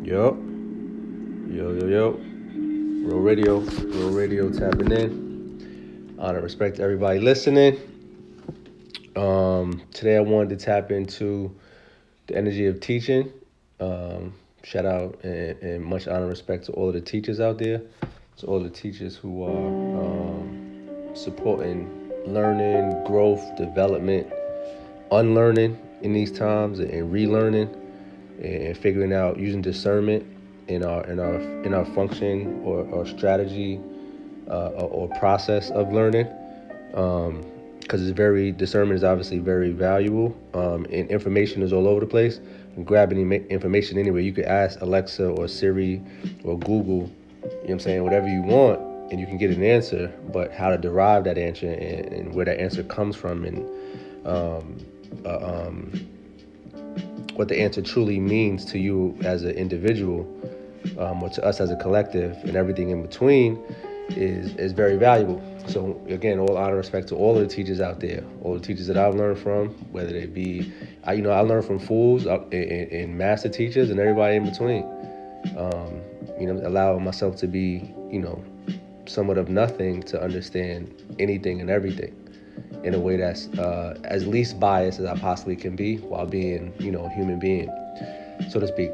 Yo, yo. Real radio tapping in. Honor, respect to everybody listening. Today I wanted to tap into the energy of teaching. Shout out and much honor and respect to all of the teachers out there. To all the teachers who are supporting learning, growth, development, unlearning in these times, and relearning, and figuring out using discernment in our function or strategy or process of learning, because it's very discernment is obviously very valuable, and information is all over the place. And grab any information anywhere. You could ask Alexa or Siri or Google, what I'm saying, whatever you want, and you can get an answer. But how to derive that answer and where that answer comes from, and what the answer truly means to you as an individual, or to us as a collective, and everything in between is very valuable. So again, all honor and respect to all of the teachers out there, all the teachers that I've learned from, whether they be, I learned from fools and master teachers and everybody in between. Allowing myself to be, somewhat of nothing to understand anything and everything in a way that's as least biased as I possibly can be while being, a human being, so to speak.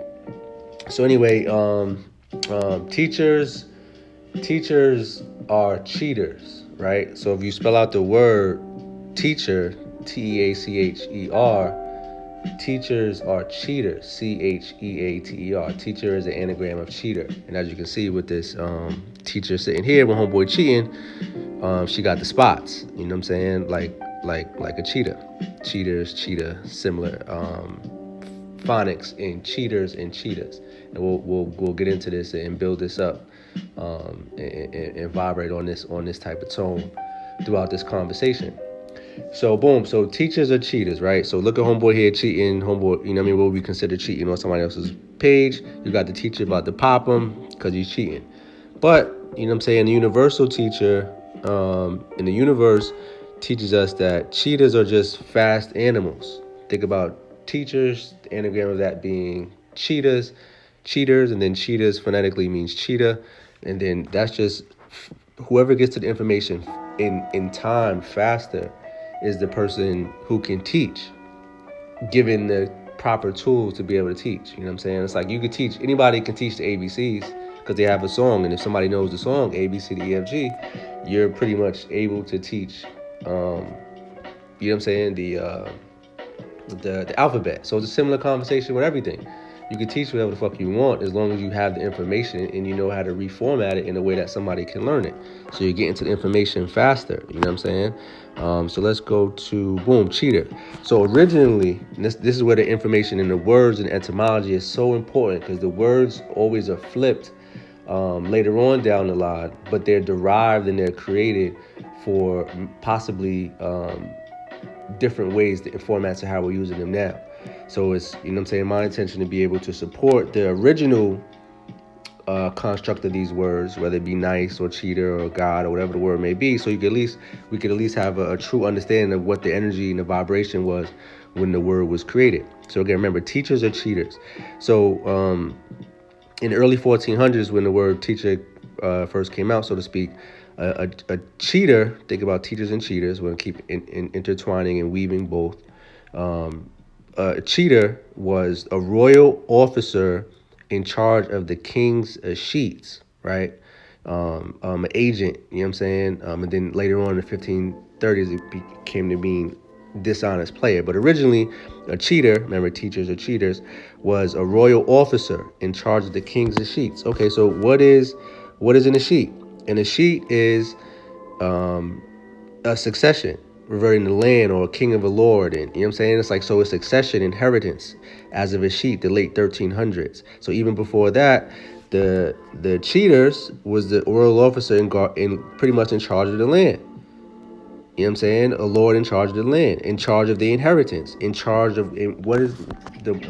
So anyway, teachers are cheaters, right? So if you spell out the word teacher, Teacher, teachers are cheaters, Cheater. Teacher is an anagram of cheater. And as you can see with this teacher sitting here with homeboy cheating, she got the spots, you know what I'm saying? Like a cheetah. Cheetah, similar phonics in cheaters and cheetahs. And we'll get into this and build this up, and vibrate on this type of tone throughout this conversation. So boom, so teachers are cheaters, right? So look at homeboy here cheating, homeboy, what we consider cheating on somebody else's page. You got the teacher about to pop him because he's cheating. But, the universal teacher in the universe teaches us that cheaters are just fast animals. Think about teachers, the anagram of that being cheetahs, cheaters, and then cheetahs phonetically means cheetah. And then that's just whoever gets to the information in time faster is the person who can teach, given the proper tools to be able to teach. You know what I'm saying? It's like anybody can teach the ABCs because they have a song. And if somebody knows the song, A, B, C, D, E, F, G, you're pretty much able to teach, you know what I'm saying, the alphabet. So it's a similar conversation with everything. You can teach whatever the fuck you want as long as you have the information and you know how to reformat it in a way that somebody can learn it. So you get into the information faster. You know what I'm saying? So let's go to, boom, cheater. So originally, this is where the information in the words and etymology is so important, because the words always are flipped later on down the line, but they're derived and they're created for possibly different ways and formats of how we're using them now. So it's, my intention to be able to support the original construct of these words, whether it be nice or cheater or God or whatever the word may be. So we could at least have a true understanding of what the energy and the vibration was when the word was created. So again, remember, teachers are cheaters. So in the early 1400s, when the word teacher first came out, so to speak, a cheater, think about teachers and cheaters, we're going to keep intertwining and weaving both. A cheater was a royal officer in charge of the king's sheets, right? An agent, you know what I'm saying? And then later on in the 1530s, it came to mean dishonest player. But originally, a cheater, remember, teachers are cheaters, was a royal officer in charge of the king's sheets. Okay, so what is in a sheet? And a sheet is a succession, reverting the land or king of a lord. And you know what I'm saying? It's like, so a succession, inheritance as of a sheet, the late 1300s. So even before that, the cheaters was the royal officer in pretty much in charge of the land. You know what I'm saying? A lord in charge of the land, in charge of the inheritance, in charge of what is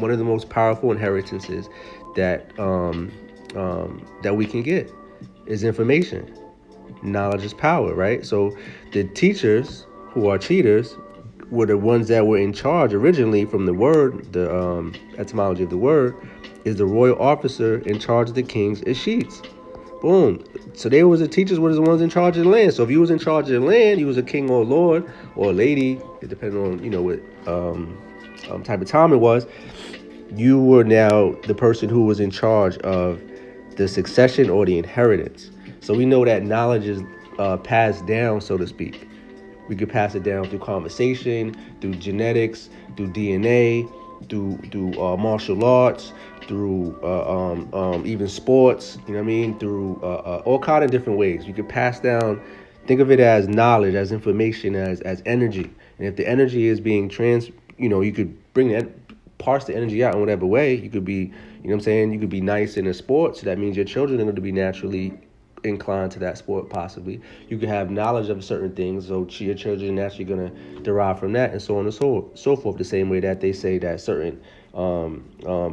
one of the most powerful inheritances that that we can get is information. Knowledge is power, right? So the teachers who are cheaters were the ones that were in charge originally from the word, the etymology of the word, is the royal officer in charge of the king's escheats. Boom. So they was the teachers were the ones in charge of the land. So if you was in charge of the land, you was a king or a lord or a lady, it depended on, what type of time it was. You were now the person who was in charge of the succession or the inheritance. So we know that knowledge is passed down, so to speak. We could pass it down through conversation, through genetics, through DNA, through martial arts, through even sports. You know what I mean? Through all kind of different ways. You could pass down. Think of it as knowledge, as information, as energy. And if the energy is being you could bring that parse the energy out in whatever way. You could be, you know what I'm saying? You could be nice in a sport, so that means your children are going to be naturally inclined to that sport, possibly. You could have knowledge of certain things, so your children are naturally going to derive from that, and so on and so forth. The same way that they say that certain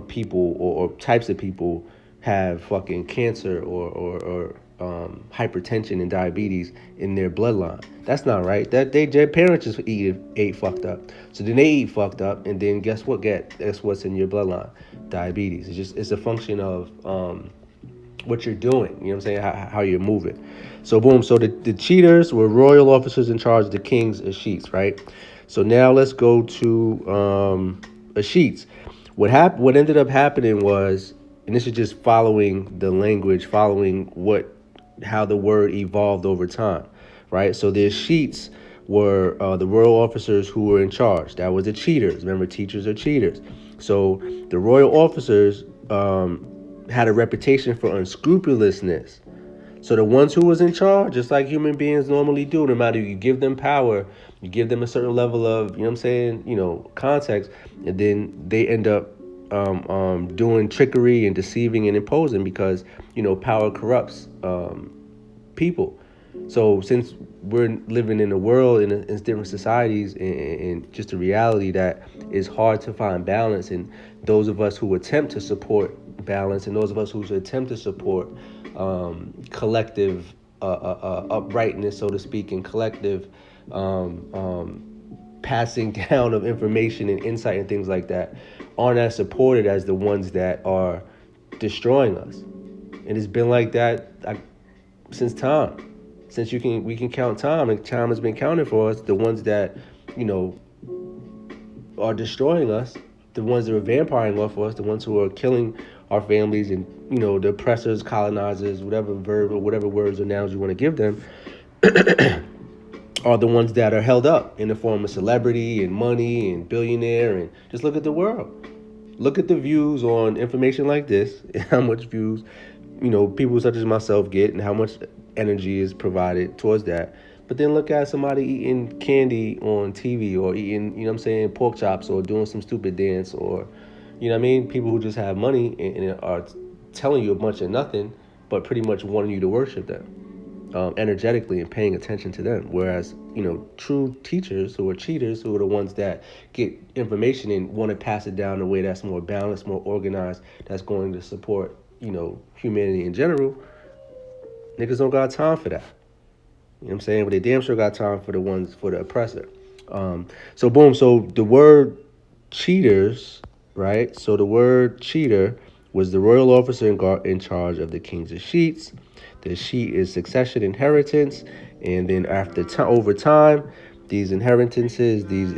people or types of people have fucking cancer or hypertension and diabetes in their bloodline. That's not right. That their parents just ate fucked up. So then they eat fucked up, and then guess what's in your bloodline? Diabetes. It's a function of what you're doing. You know what I'm saying? How you're moving. So boom. So the cheaters were royal officers in charge of the king's escheats, right? So now let's go to escheats. What ended up happening was, and this is just following the language, following how the word evolved over time, right? So the escheats were the royal officers who were in charge. That was the cheaters. Remember, teachers are cheaters. So the royal officers had a reputation for unscrupulousness. So the ones who was in charge, just like human beings normally do, no matter you give them power, you give them a certain level of, context, and then they end up doing trickery and deceiving and imposing because, power corrupts people. So since we're living in a world in different societies and just a reality that is hard to find balance, and those of us who attempt to support balance and those of us who attempt to support collective uprightness, so to speak, and collective passing down of information and insight and things like that aren't as supported as the ones that are destroying us. And it's been like that since time. Since we can count time, and time has been counted for us. The ones that, are destroying us, the ones that are vampiring off us, the ones who are killing our families, and the oppressors, colonizers, whatever verb or whatever words or nouns you want to give them, are the ones that are held up in the form of celebrity and money and billionaire. And just look at the world. Look at the views on information like this, and how much views, people such as myself get, and how much energy is provided towards that. But then look at somebody eating candy on TV, or eating, pork chops, or doing some stupid dance, or, people who just have money and are telling you a bunch of nothing, but pretty much wanting you to worship them energetically and paying attention to them. Whereas, true teachers who are cheaters, who are the ones that get information and want to pass it down in a way that's more balanced, more organized, that's going to support, humanity in general, niggas don't got time for that. You know what I'm saying? But they damn sure got time for the oppressor. So boom. So the word cheaters, right? So the word cheater was the royal officer in charge of the king's escheats. The escheat is succession, inheritance, and then over time, these inheritances, these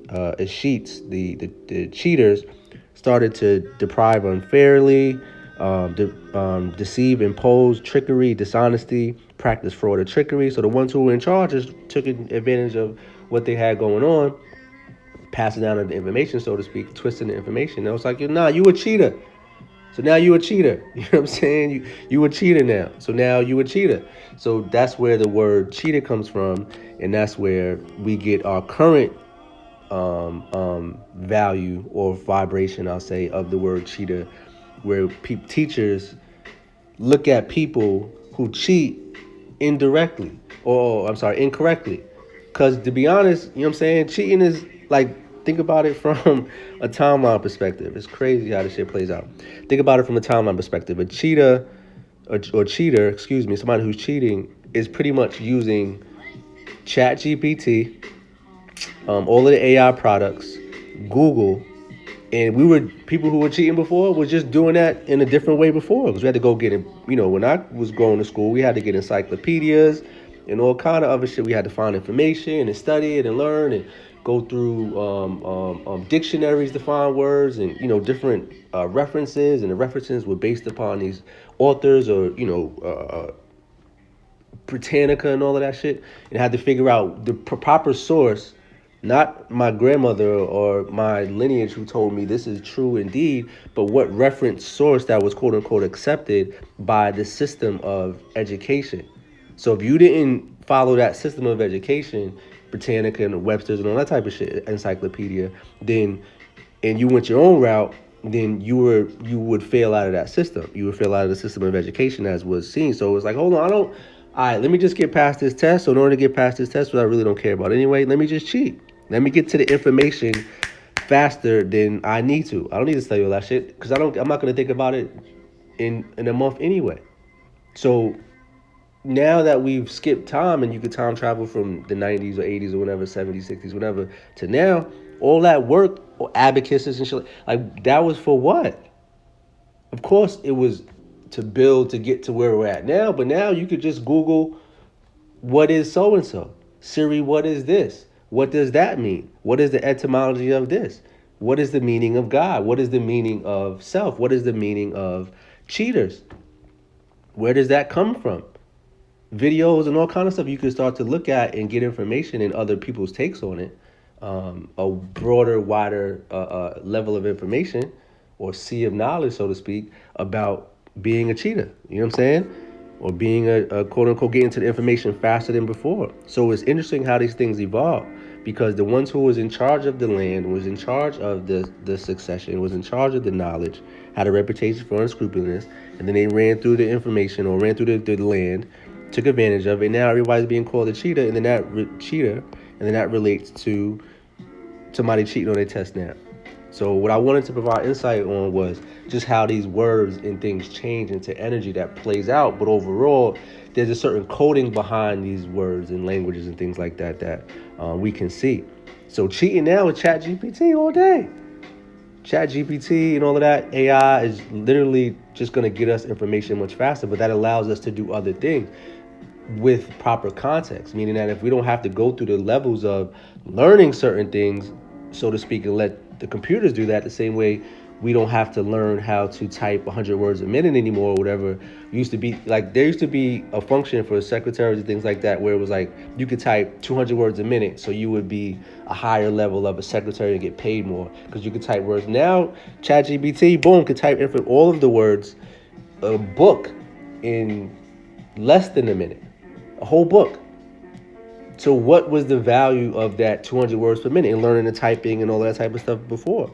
escheats, the cheaters, started to deprive unfairly, deceive, impose, trickery, dishonesty, practice fraud or trickery. So the ones who were in charge just took advantage of what they had going on, passing down the information, so to speak, twisting the information. And it was like, you a cheater. So now you a cheater. You know what I'm saying? You a cheater now. So now you a cheater. So that's where the word cheater comes from, and that's where we get our current value or vibration, I'll say, of the word cheater, where teachers look at people who cheat incorrectly. Because to be honest, you know what I'm saying, cheating is like, think about it from a timeline perspective. It's crazy how this shit plays out. Think about it from a timeline perspective. A cheater, somebody who's cheating is pretty much using ChatGPT all of the AI products, Google, and people who were cheating before were just doing that in a different way before, because we had to go get it. When I was going to school, we had to get encyclopedias and all kind of other shit. We had to find information and study it and learn and go through dictionaries to find words and different references, and the references were based upon these authors or Britannica and all of that shit, and had to figure out the proper source, not my grandmother or my lineage who told me this is true indeed, but what reference source that was quote unquote accepted by the system of education. So if you didn't follow that system of education, Britannica and Webster's and all that type of shit, encyclopedia, then and you went your own route, then you would fail out of that system. You would fail out of the system of education as was seen. So it was like, hold on, all right, let me just get past this test. So in order to get past this test, which I really don't care about anyway, let me just cheat. Let me get to the information faster than I need to. I don't need to study all that shit because I'm not gonna think about it in a month anyway. So now that we've skipped time and you could time travel from the 90s or 80s or whatever, 70s, 60s, whatever, to now, all that work or abacuses and shit, like that was for what? Of course it was to build to get to where we're at now, but now you could just Google what is so and so. Siri, what is this? What does that mean? What is the etymology of this? What is the meaning of God? What is the meaning of self? What is the meaning of cheaters? Where does that come from? Videos and all kind of stuff you can start to look at and get information and other people's takes on it. A broader, wider level of information or sea of knowledge, so to speak, about being a cheater. You know what I'm saying? Or being a quote unquote getting to the information faster than before. So it's interesting how these things evolve, because the ones who was in charge of the land, was in charge of the succession, was in charge of the knowledge, had a reputation for unscrupulousness, and then they ran through the information or ran through the land, took advantage of it. Now everybody's being called a cheater, and then that relates to somebody cheating on their test now. So what I wanted to provide insight on was just how these words and things change into energy that plays out. But overall, there's a certain coding behind these words and languages and things like that we can see. So cheating now with ChatGPT all day. ChatGPT and all of that AI is literally just going to get us information much faster, but that allows us to do other things with proper context, meaning that if we don't have to go through the levels of learning certain things, so to speak, and let the computers do that the same way we don't have to learn how to type 100 words a minute anymore or whatever. Used to be like, there used to be a function for secretaries and things like that where it was like you could type 200 words a minute, so you would be a higher level of a secretary and get paid more because you could type words. Now ChatGPT, boom, could type in all of the words, a book in less than a minute, a whole book. So what was the value of that 200 words per minute and learning the typing and all that type of stuff before?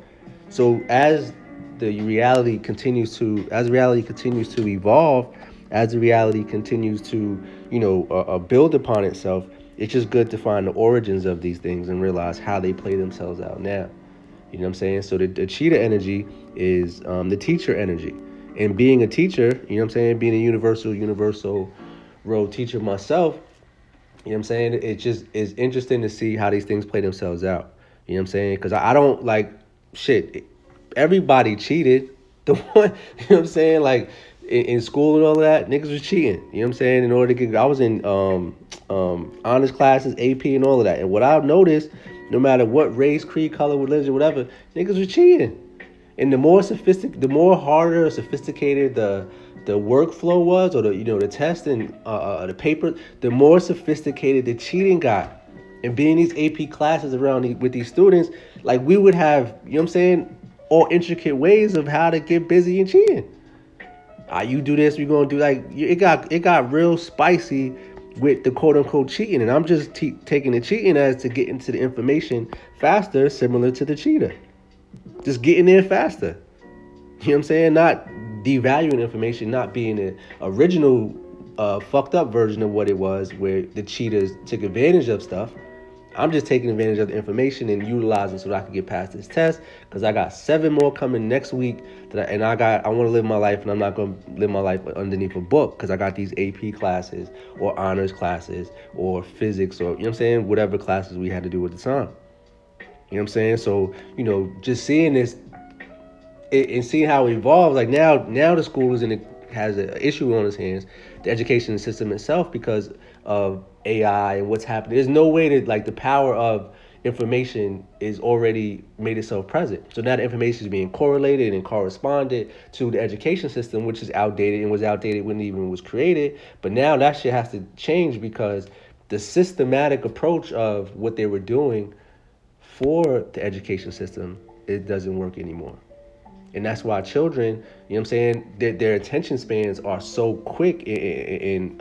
So as reality continues to evolve, as the reality continues to, build upon itself, it's just good to find the origins of these things and realize how they play themselves out now. You know what I'm saying? So the cheetah energy is the teacher energy. And being a teacher, you know what I'm saying, being a universal road teacher myself, you know what I'm saying? It just is interesting to see how these things play themselves out. You know what I'm saying? Because I don't like shit. Everybody cheated. The one, you know what I'm saying? Like in school and all of that, niggas was cheating. You know what I'm saying? In order to get, I was in honors classes, AP and all of that. And what I've noticed, no matter what race, creed, color, religion, whatever, niggas was cheating. And the more harder or sophisticated the workflow was, or the test and the paper, the more sophisticated the cheating got. And being these AP classes around with these students, like we would have, you know what I'm saying, all intricate ways of how to get busy and cheating. You do this, we're gonna do it got real spicy with the quote unquote cheating, and I'm just taking the cheating as to get into the information faster, similar to the cheater. Just getting there faster. You know what I'm saying? Not devaluing information, not being the original fucked up version of what it was, where the cheaters took advantage of stuff I'm just taking advantage of the information and utilizing so that I can get past this test because I got 7 more coming next week I want to live my life and I'm not going to live my life underneath a book because I got these AP classes or honors classes or physics or, you know what I'm saying, whatever classes we had to do at the time. You know what I'm saying? So, just seeing this and seeing how it evolves, like now the school has an issue on its hands, the education system itself, because of AI and what's happening. There's no way that like the power of information is already made itself present. So now the information is being correlated and corresponded to the education system, which is outdated and was outdated when it even was created. But now that shit has to change because the systematic approach of what they were doing for the education system, it doesn't work anymore. And that's why children, you know what I'm saying, their attention spans are so quick and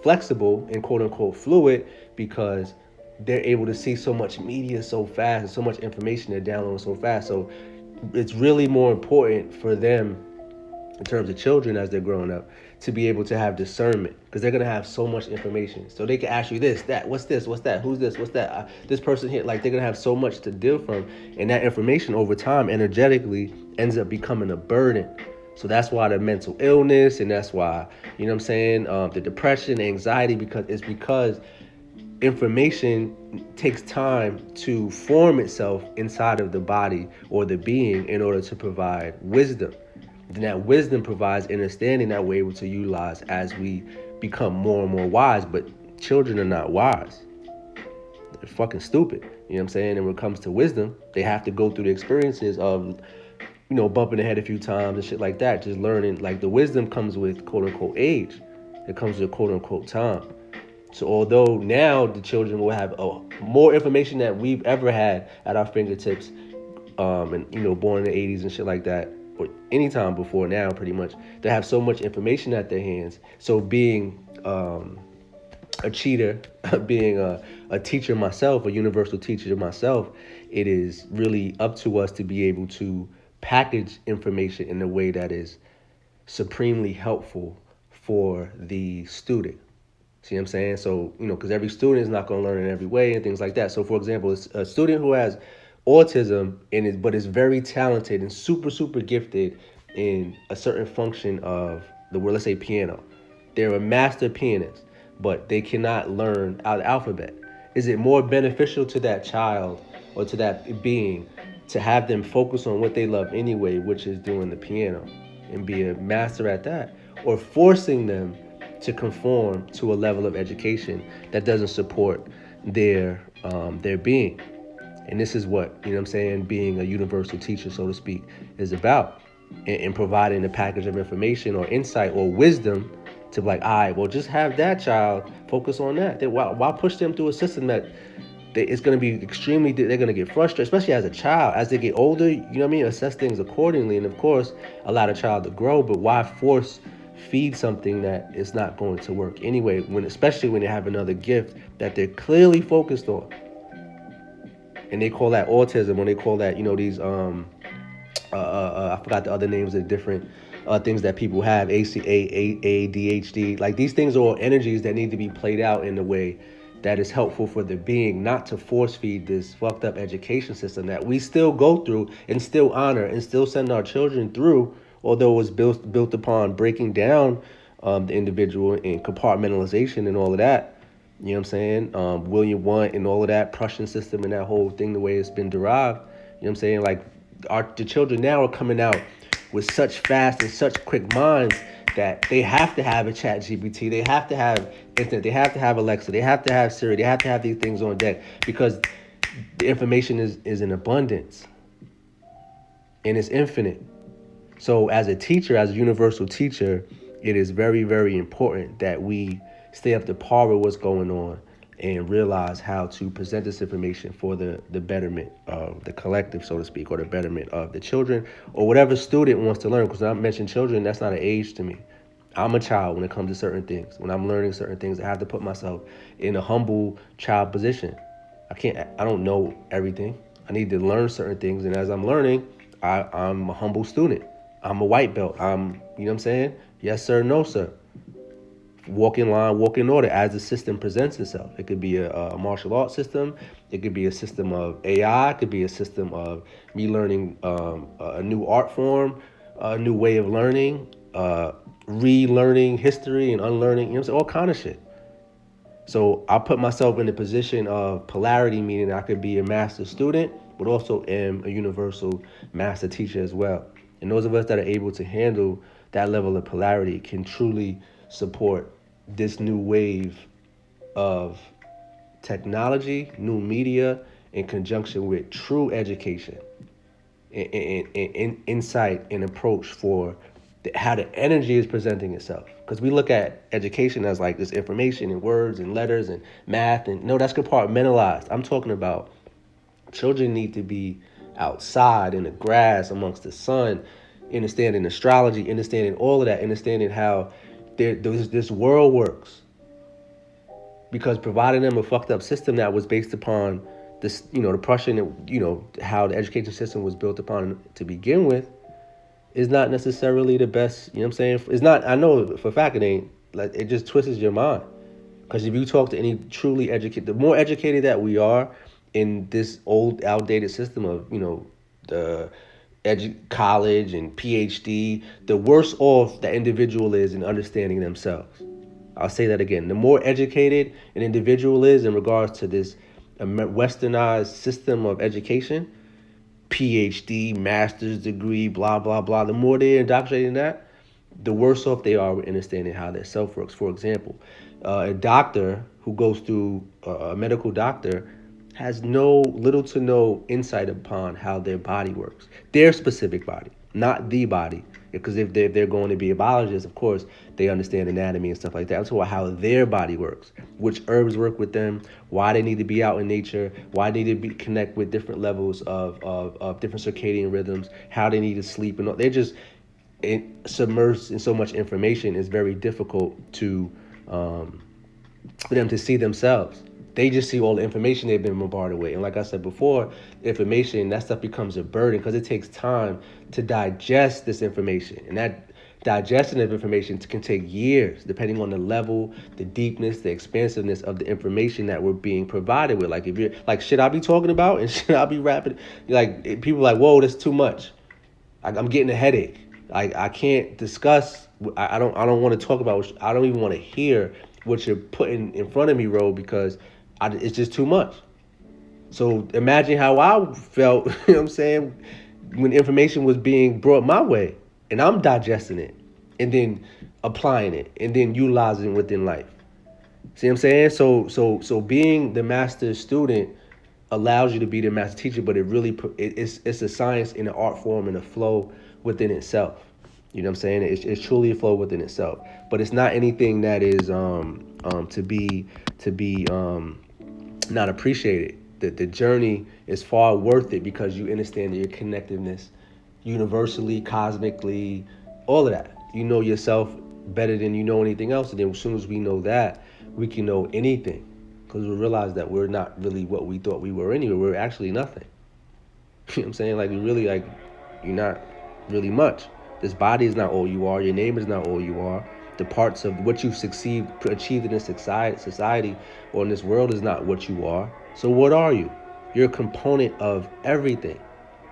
flexible and quote unquote fluid because they're able to see so much media so fast and so much information they're downloading so fast. So it's really more important for them in terms of children as they're growing up to be able to have discernment because they're going to have so much information. So they can ask you this, that, what's this, what's that, who's this, what's that, this person here. Like they're going to have so much to deal from. And that information over time energetically ends up becoming a burden. So that's why the mental illness and that's why, you know what I'm saying, the depression, anxiety, because information takes time to form itself inside of the body or the being in order to provide wisdom. Then that wisdom provides understanding that we're able to utilize as we become more and more wise. But children are not wise. They're fucking stupid. You know what I'm saying? And when it comes to wisdom, they have to go through the experiences of, bumping their head a few times and shit like that. Just learning, like the wisdom comes with quote unquote age. It comes with quote unquote time. So although now the children will have more information that we've ever had at our fingertips, and born in the 80s and shit like that, or any time before now, pretty much, they have so much information at their hands. So being a cheater, being a teacher myself, a universal teacher myself, it is really up to us to be able to package information in a way that is supremely helpful for the student. See what I'm saying? So, because every student is not going to learn in every way and things like that. So, for example, a student who has autism but is very talented and super, super gifted in a certain function of the word, let's say piano. They're a master pianist, but they cannot learn out the alphabet. Is it more beneficial to that child or to that being to have them focus on what they love anyway, which is doing the piano and be a master at that, or forcing them to conform to a level of education that doesn't support their being? And this is what, being a universal teacher, so to speak, is about, in providing a package of information or insight or wisdom to be like, all right, well, just have that child focus on that. Why push them through a system that it's going to be they're going to get frustrated, especially as a child. As they get older, assess things accordingly. And of course, allow the child to grow, but why force feed something that is not going to work anyway, especially when they have another gift that they're clearly focused on. And they call that autism, when they call that, these, I forgot the other names of different things that people have, ADHD. Like these things are all energies that need to be played out in a way that is helpful for the being, not to force feed this fucked up education system that we still go through and still honor and still send our children through, although it was built upon breaking down the individual and compartmentalization and all of that. You know what I'm saying? William Wundt and all of that, Prussian system and that whole thing, the way it's been derived. You know what I'm saying? Like the children now are coming out with such fast and such quick minds that they have to have a chat GPT. They have to have internet. They have to have Alexa. They have to have Siri. They have to have these things on deck because the information is in abundance and it's infinite. So as a teacher, as a universal teacher, it is very, very important that we stay up to par with what's going on and realize how to present this information for the betterment of the collective, so to speak, or the betterment of the children or whatever student wants to learn. Because when I mention children, that's not an age to me. I'm a child when it comes to certain things. When I'm learning certain things, I have to put myself in a humble child position. I don't know everything. I need to learn certain things. And as I'm learning, I'm a humble student. I'm a white belt. You know what I'm saying? Yes, sir. No, sir. walk in line, walk in order as the system presents itself. It could be a martial arts system. It could be a system of AI. It could be a system of me learning a new art form, a new way of learning, relearning history and unlearning, you know what I'm saying? All kind of shit. So I put myself in the position of polarity, meaning I could be a master student, but also am a universal master teacher as well. And those of us that are able to handle that level of polarity can truly support this new wave of technology, new media, in conjunction with true education and insight and approach for how the energy is presenting itself. Because we look at education as like this information and words and letters and math, and no, that's compartmentalized. I'm talking about children need to be outside in the grass amongst the sun, understanding astrology, understanding all of that, understanding how this world works. Because providing them a fucked up system that was based upon this, the Prussian, how the education system was built upon to begin with, is not necessarily the best. You know what I'm saying? It's not. I know for a fact it ain't. Like, it just twists your mind. Because if you talk to any truly educated, the more educated that we are in this old, outdated system of, the college and PhD, the worse off the individual is in understanding themselves. I'll say that again. The more educated an individual is in regards to this westernized system of education, PhD, master's degree, blah, blah, blah, the more they're indoctrinated in that, the worse off they are with understanding how their self works. For example, a doctor who goes through a medical doctor has little to no insight upon how their body works, their specific body, not the body. Because if they're going to be a biologist, of course, they understand anatomy and stuff like that. So how their body works, which herbs work with them, why they need to be out in nature, why they need to connect with different levels of different circadian rhythms, how they need to sleep. And all. They're just submerged in so much information. It's very difficult for them to see themselves. They just see all the information they've been bombarded with. And like I said before, information, that stuff becomes a burden because it takes time to digest this information. And that digestion of information can take years, depending on the level, the deepness, the expansiveness of the information that we're being provided with. Like, if you're like, should I be talking about and should I be rapping? Like, people are like, whoa, that's too much. I'm getting a headache. I can't discuss. I don't want to talk about. I don't even want to hear what you're putting in front of me, Ro, because it's just too much. So imagine how I felt, you know what I'm saying, when information was being brought my way and I'm digesting it and then applying it and then utilizing it within life. See what I'm saying? So being the master student allows you to be the master teacher, but it's a science in an art form and a flow within itself. You know what I'm saying? It's truly a flow within itself, but it's not anything that is to be not appreciated. The journey is far worth it because you understand your connectedness universally, cosmically, all of that. You know yourself better than you know anything else. And then as soon as we know that, we can know anything because we realize that we're not really what we thought we were anyway. We're actually nothing. You know what I'm saying? Like, you're not really much. This body is not all you are. Your name is not all you are. The parts of what you've achieved in this society or in this world is not what you are. So what are you? You're a component of everything,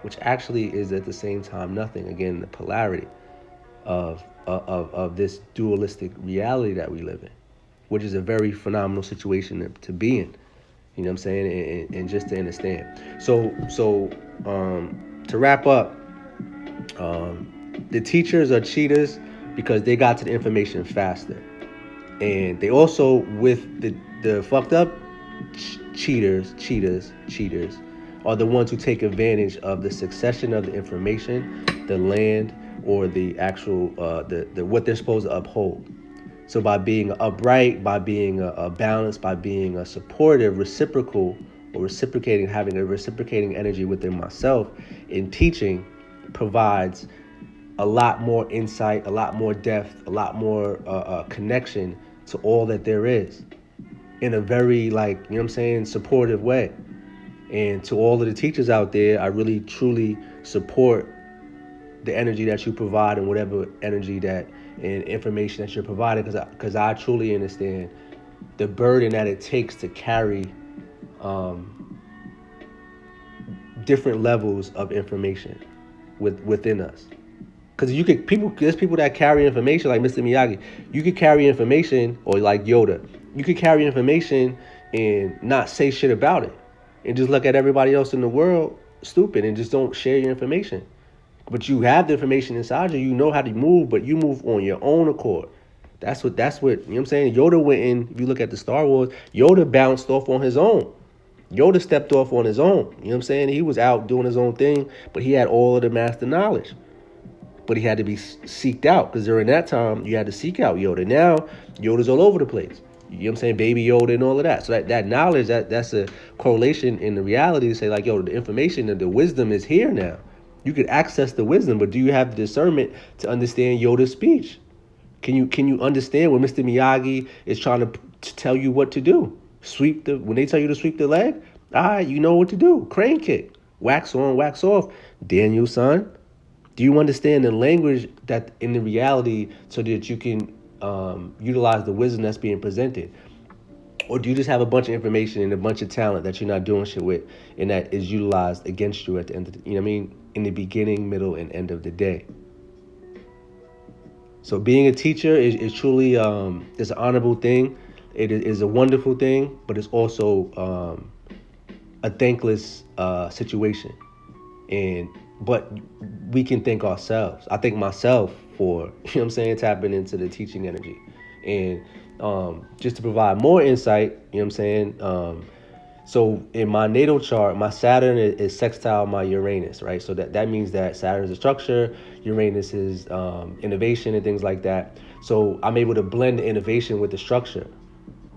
which actually is at the same time nothing. Again, the polarity of this dualistic reality that we live in, which is a very phenomenal situation to be in. You know what I'm saying? And just to understand. So to wrap up, the teachers are cheaters because they got to the information faster. And they also, with the fucked up cheaters are the ones who take advantage of the succession of the information, the land, or the actual, the what they're supposed to uphold. So by being upright, by being a balanced, by being a supportive, reciprocal, or reciprocating, having a reciprocating energy within myself in teaching provides a lot more insight, a lot more depth, a lot more connection to all that there is in a very, you know what I'm saying, supportive way. And to all of the teachers out there, I really, truly support the energy that you provide and whatever energy that and information that you're providing, because I truly understand the burden that it takes to carry different levels of information within us. Because there's people that carry information like Mr. Miyagi. You could carry information, or like Yoda, you could carry information and not say shit about it, and just look at everybody else in the world stupid and just don't share your information. But you have the information inside you. You know how to move, but you move on your own accord. That's what you know what I'm saying. Yoda went in. If you look at the Star Wars, Yoda bounced off on his own. Yoda stepped off on his own. You know what I'm saying? He was out doing his own thing, but he had all of the master knowledge. But he had to be seeked out, because during that time you had to seek out Yoda. Now Yoda's all over the place. You know what I'm saying? Baby Yoda and all of that. So that knowledge, that's a correlation in the reality to say, like, yo, the information and the wisdom is here now. You could access the wisdom, but do you have the discernment to understand Yoda's speech? Can you understand when Mr. Miyagi is trying to tell you what to do? When they tell you to sweep the leg, all right, you know what to do. Crane kick, wax on, wax off. Daniel, son, do you understand the language that in the reality so that you can utilize the wisdom that's being presented? Or do you just have a bunch of information and a bunch of talent that you're not doing shit with, and that is utilized against you at the end of the, you know what I mean, in the beginning, middle, and end of the day? So being a teacher is truly is an honorable thing. It is a wonderful thing, but it's also a thankless situation. But we can thank ourselves. I thank myself for, you know what I'm saying, tapping into the teaching energy. And just to provide more insight, you know what I'm saying, so in my natal chart, my Saturn is sextile my Uranus, right? So that means that Saturn is a structure, Uranus is innovation and things like that. So I'm able to blend the innovation with the structure.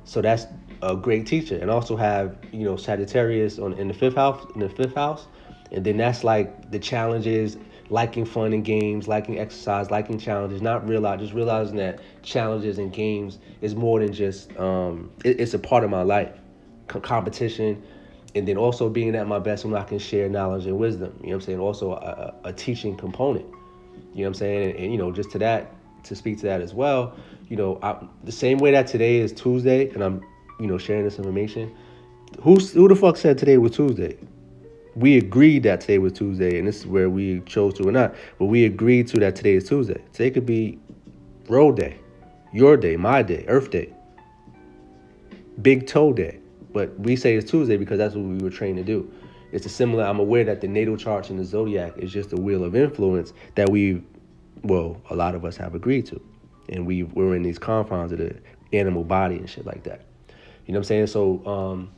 So that's a great teacher. And also have, you know, Sagittarius in the fifth house. And then that's like the challenges, liking fun and games, liking exercise, liking challenges, just realizing that challenges and games is more than just, it's a part of my life. Competition, and then also being at my best when I can share knowledge and wisdom. You know what I'm saying? Also a teaching component. You know what I'm saying? And you know, just to speak to that as well, you know, the same way that today is Tuesday and I'm, you know, sharing this information. Who the fuck said today was Tuesday? We agreed that today was Tuesday, and this is where we chose to or not, but we agreed to that today is Tuesday. Today could be road day, your day, my day, Earth Day, Big Toe Day. But we say it's Tuesday because that's what we were trained to do. It's a similar, I'm aware that the natal charts in the zodiac is just a wheel of influence that a lot of us have agreed to. And we're in these confines of the animal body and shit like that. You know what I'm saying? So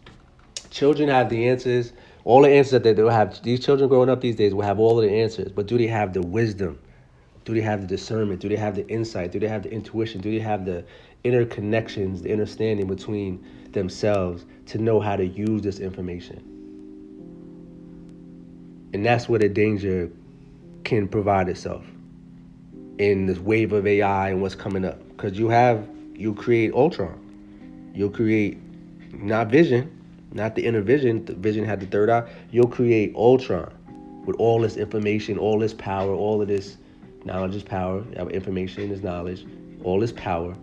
children have the answers, all the answers that they'll have. These children growing up these days will have all of the answers, but do they have the wisdom? Do they have the discernment? Do they have the insight? Do they have the intuition? Do they have the inner connections, the understanding between themselves to know how to use this information? And that's where the danger can provide itself in this wave of AI and what's coming up. Because you'll create Ultron. You'll create not Vision, not the inner vision. The Vision had the third eye. You'll create Ultron with all this information, all this power, all of this knowledge is power. Information is knowledge. All this power.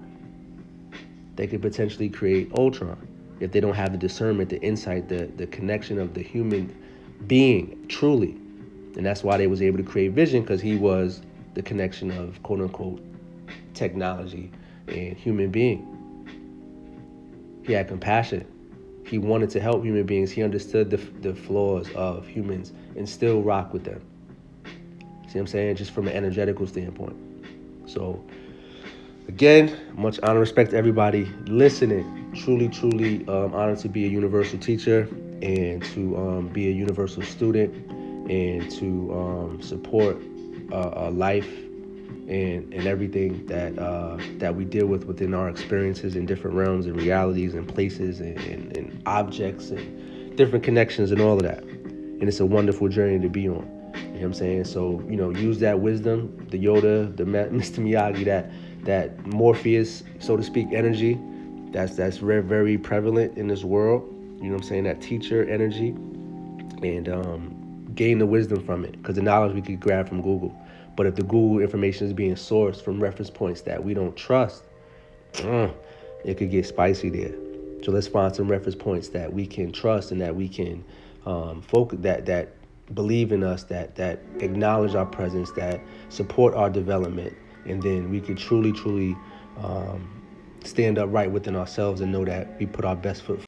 They could potentially create Ultron if they don't have the discernment, the insight, the connection of the human being truly. And that's why they was able to create Vision, because he was the connection of quote unquote technology and human being. He had compassion. He wanted to help human beings. He understood the flaws of humans and still rock with them. See what I'm saying? Just from an energetical standpoint. So again, much honor and respect to everybody listening. Truly, truly honored to be a universal teacher and to be a universal student and to support life and everything that we deal with within our experiences in different realms and realities and places and objects and different connections and all of that. And it's a wonderful journey to be on. You know what I'm saying? So, you know, use that wisdom, the Yoda, the Mr. Miyagi, that Morpheus, so to speak, energy that's very, very prevalent in this world. You know what I'm saying? That teacher energy, and gain the wisdom from it, because the knowledge we could grab from Google. But if the Google information is being sourced from reference points that we don't trust, it could get spicy there. So let's find some reference points that we can trust and that we can focus, that believe in us, that acknowledge our presence, that support our development, and then we could truly stand up right within ourselves and know that we put our best foot